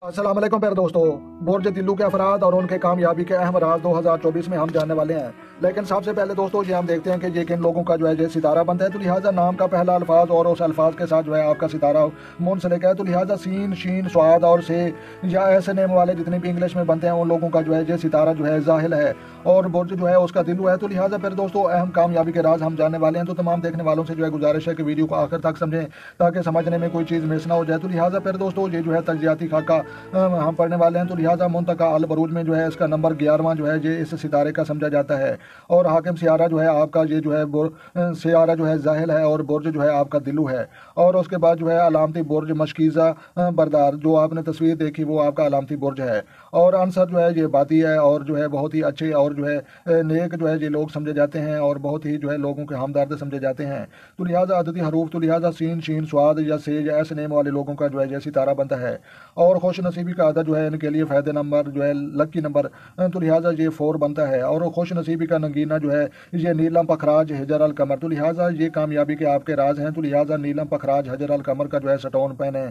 अस्सलाम वालेकुम प्यारे दोस्तों। बुर्ज दिल्लू के अफराद और उनके कामयाबी के अहम राज 2024 में हम जानने वाले हैं। लेकिन सबसे पहले दोस्तों ये हम देखते हैं कि ये किन लोगों का जो है ये सितारा बनता है। तो लिहाजा नाम का पहला अल्फाज और उस अल्फाज के साथ जो है आपका सितारा मुंसलिक है। तो लिहाजा सीन, शीन, स्वाद और से या ऐसे नेम वाले जितने भी इंग्लिश में बनते हैं उन लोगों का जो है ये सितारा जो है जाहिल है और बुर्ज जो है उसका दिल्लू है। तो लिहाजा फिर दोस्तों अहम कामयाबी के राज हम जानने वाले हैं। तो तमाम देखने वालों से जो है गुजारिश है कि वीडियो को आखिर तक समझें ताकि समझने में कोई चीज़ मिस ना हो जाए। तो लिहाजा फिर दोस्तों ये जो है तजियाती खाका हम पढ़ने वाले हैं। तो लिहाजा मुंतका अल बरूज में जो है इसका नंबर 11वां जो है ये इस सितारे का समझा जाता है। और हाकिम सियारा जो है आपका ये जो है सियारा जो है जाहिल है और बुर्ज जो है आपका दिल्लू है। और उसके बाद जो है अलामती बुर्ज मशकीज़ा बरदार जो आपने तस्वीर देखी वो आपका अलामती बुर्ज है। और आंसर जो है ये बाती है और जो है बहुत ही अच्छे और जो है नेक जो है ये लोग समझे जाते हैं और बहुत ही जो है लोगों के हमदर्द समझे जाते हैं। तो लिहाजा अददी हरूफ तो लिहाजा सीन, शीन, स्वाद या से या ऐसे नेम वाले लोगों का जो है ये सितारा बनता है। और खुश नसीबी का अदद जो है इनके लिए फ़ायदे नंबर जो है लकी नंबर तो लिहाजा ये 4 बनता है। और खुश नसीबी का नगीना जो है ये नीलम पखराज हजर अल कमर। तो लिहाजा ये कामयाबी के आपके राज हैं। तो लिहाजा नीलम पखराज हजर अल कमर का जो है स्टोन पहने,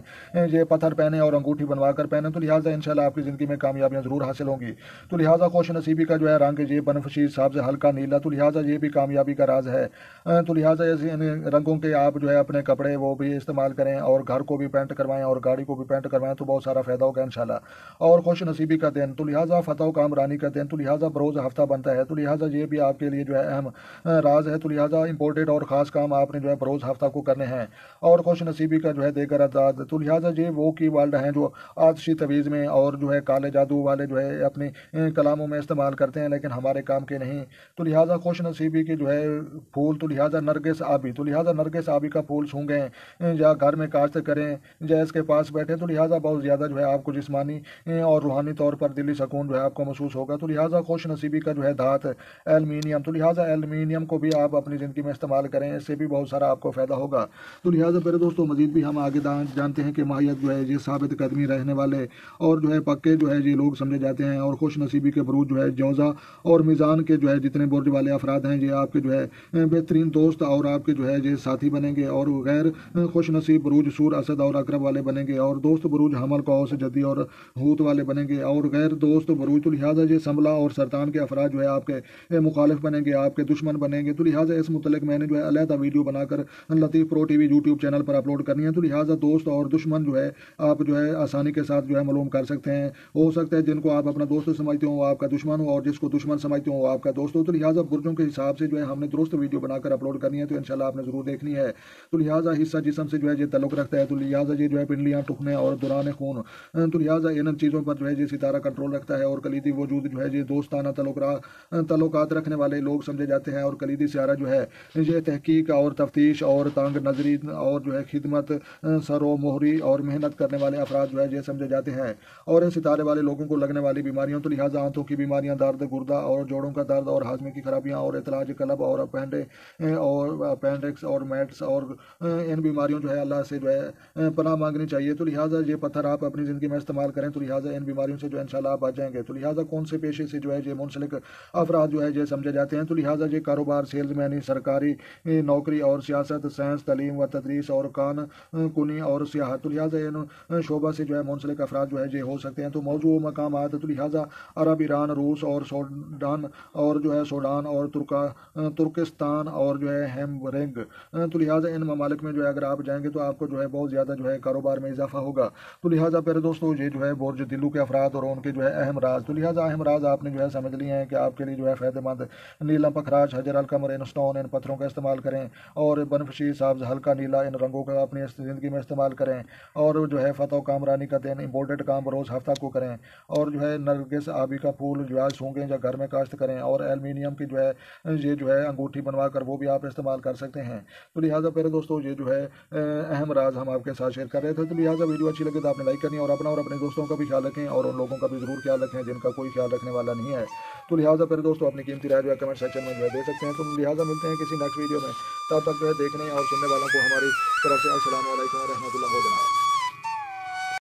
ये पत्थर पहने और अंगूठी बनवा कर पहने। तो लिहाजा इंशाल्लाह आपकी ज़िंदगी में कामयाबियाँ ज़रूर हासिल होंगी। तो लिहाजा खुश नसीबी का जो है रंग ये बनफशीर सब्ज़ हल्का नीला। तो लिहाजा ये भी कामयाबी का राज है। तो लिहाजा ऐसे रंगों के आप जो है अपने कपड़े वो भी इस्तेमाल करें और घर को भी पेंट करवाएं और गाड़ी को भी पेंट करवाएं तो बहुत सारा फ़ायदा होगा इंशाल्लाह। और खुश नसीबी का दिन तो लिहाजा फतह कामरानी का दिन। तो लिहाजा बरोज़ हफ्ता बनता है। तो लिहाजा ये भी आपके लिए जो है अहम राज है। तो लिहाजा इंपॉर्टेंट और ख़ास काम आपने जो है बरोज़ हफ्ता को करने हैं। और खुश नसीबी का जो है देगर अदाद तो लिहाजा ये वो की वर्ड हैं जो आतशी तवीज़ में और जो है काले जादू वाले जो है अपनी कलामों में इस्तेमाल करते हैं लेकिन हमारे काम के नहीं। तो लिहाजा खुश नसीबी के जो है फूल तो लिहाजा नरगिस आबी। तो लिहाजा नरगिस आबी का फूल सूंघें या घर में काश्त करें या इसके पास बैठे। तो लिहाजा बहुत ज़्यादा जो है आपको जिस्मानी और रूहानी तौर पर दिली सुकून जो है आपको महसूस होगा। तो लिहाजा खुश नसीबी का जो है धात एलुमिनियम। तो लिहाजा एलुमिनियम को भी आप अपनी ज़िंदगी में इस्तेमाल करें, इससे भी बहुत सारा आपको फ़ायदा होगा। तो लिहाजा मेरे दोस्तों मजीद भी हम आगे जानते हैं कि माहियत जो है ये साबित कदमी रहने वाले और जो है पक्के जो है ये लोग समझे जाते हैं। और खुश नसीबी के बुरूज जो है जौज़ा और मीज़ान के जो है जितने बुर्ज वाले अफराद हैं ये आपके जो है बेहतरीन दोस्त और आपके जो है ये साथी बनेंगे। और गैर खुश नसीब बुरूज सूर, असद और अकरब वाले बनेंगे। और दोस्त बुरूज हमल, कौस, जद्दी और हूत वाले बनेंगे। और गैर दोस्त बुरूज तो लिहाजा ये संभला और सरतान के अफराद जो है आपके मुखालिफ बनेंगे, आपके दुश्मन बनेंगे। तो लिहाजा इस मुतल्लिक मैंने जो है अलहदा वीडियो बनाकर लतीफ़ प्रो टीवी यूट्यूब चैनल पर अपलोड करनी है। तो लिहाजा दोस्त और दुश्मन जो है आप जो है आसानी के साथ जो है मालूम कर सकते हैं। हो सकता है जिनको आप अपना दोस्त समझते हो वो आपका दुश्मन हो और जिसको दुश्मन समझते हो वो आपका दोस्त हो। तो लिहाजा बुर्जों के हिसाब से जो है हमने दुरुस्त वीडियो बनाकर अपलोड करनी है तो इंशाल्लाह आपने ज़रूर देखनी है। तो लिहाजा हिस्सा जिस्म से जो है ये ताल्लुक रखता है। तो लिहाजा ये जो है पिंडलियाँ, टुकने और दौरान खून तो लिहाजा इन चीज़ों पर जो है ये सितारा कंट्रोल रखता है। और कलीदी वजूद जो है ये दोस्ताना तल्लुकात रखने वाले लोग समझे जाते हैं। और कलीदी सियारा जो है ये तहकीक और तफ्तीश और तंग नजरी और जो है खिदमत, सरो मोहरी और मेहनत करने वाले अफराद जो है ये समझे जाते हैं। और इन सितारे वाले लोगों को लगने वाली बीमारियों तो लिहाजा आंतों की बीमारियां, दर्द गुर्दा और जोड़ों का दर्द और हाजमे की खराबियां और इतलाज कलब और अपेंडिक्स और मैट्स और इन बीमारियों जो है अल्लाह से जो है पनाह मांगनी चाहिए। तो लिहाजा ये पत्थर आप अपनी ज़िंदगी में इस्तेमाल करें तो लिहाजा इन बीमारियों से जो इंशाल्लाह आप बच जाएंगे। तो लिहाजा कौन से पेशे से जो है ये मुंसलिक अफराद जो है ये समझे जाते हैं। तो लिहाजा ये कारोबार, सेल्समैनी, सरकारी नौकरी और सियासत, साइंस, तालीम व तदरीस और कान कुनी और सियाहत। तो लिहाजा इन शोबा से जो है मुंसलिक अफराद जो है ये हो सकते हैं। तो मौजूद मकामात तो लिहाजा अरब, ईरान, रूस और सूडान और जो है सूडान और तुर्किस्तान और जो है हेमरिंग। तो लिहाजा इन ममालिक में जो है अगर आप जाएंगे तो आपको जो है बहुत ज़्यादा जो है कारोबार में इजाफा होगा। तो लिहाजा प्यारे दोस्तों ये जो है बुर्ज दिल्लू के अफराद और उनके जो है अहम राज तो लिहाजा अहम राज आपने जो है समझ लिए हैं कि आपके लिए जो है फ़ायदेमंद नीलम पखराज हजर अल कमर इन स्टोन इन पत्थरों का इस्तेमाल करें और बनफशीर सब्ज़ हल्का नीला इन रंगों का अपनी ज़िंदगी में इस्तेमाल करें। और जो है फतह कामरानी का दिन इम्पोर्टेड काम रोज़ हफ्ता को करें। और जो है नरगिस आबी का फूल जो है सूंघें या घर में काश्त करें। और एलुमिनियम की जो है ये जो है अंगूठी बनवा कर वो भी आप इस्तेमाल कर सकते हैं। तो लिहाजा प्यारे दोस्तों ये जो है अहम राज हम आपके साथ शेयर कर रहे थे। तो लिहाजा वीडियो अच्छी लगे तो आपने लाइक करनी और अपना और अपने दोस्तों का भी ख्याल रखें और उन लोगों का भी ज़रूर ख्याल रखें जिनका कोई ख्याल रखने वाला नहीं है। तो लिहाजा प्यारे दोस्तों अपनी कीमती राय जो है कमेंट सेक्शन में जो है दे सकते हैं। तो लिहाजा मिलते हैं किसी नेक्स्ट वीडियो में, तब तक जो है देखने और सुनने वालों को हमारी तरफ से अस्सलाम वालेकुम व रहमतुल्लाह हो जनाब।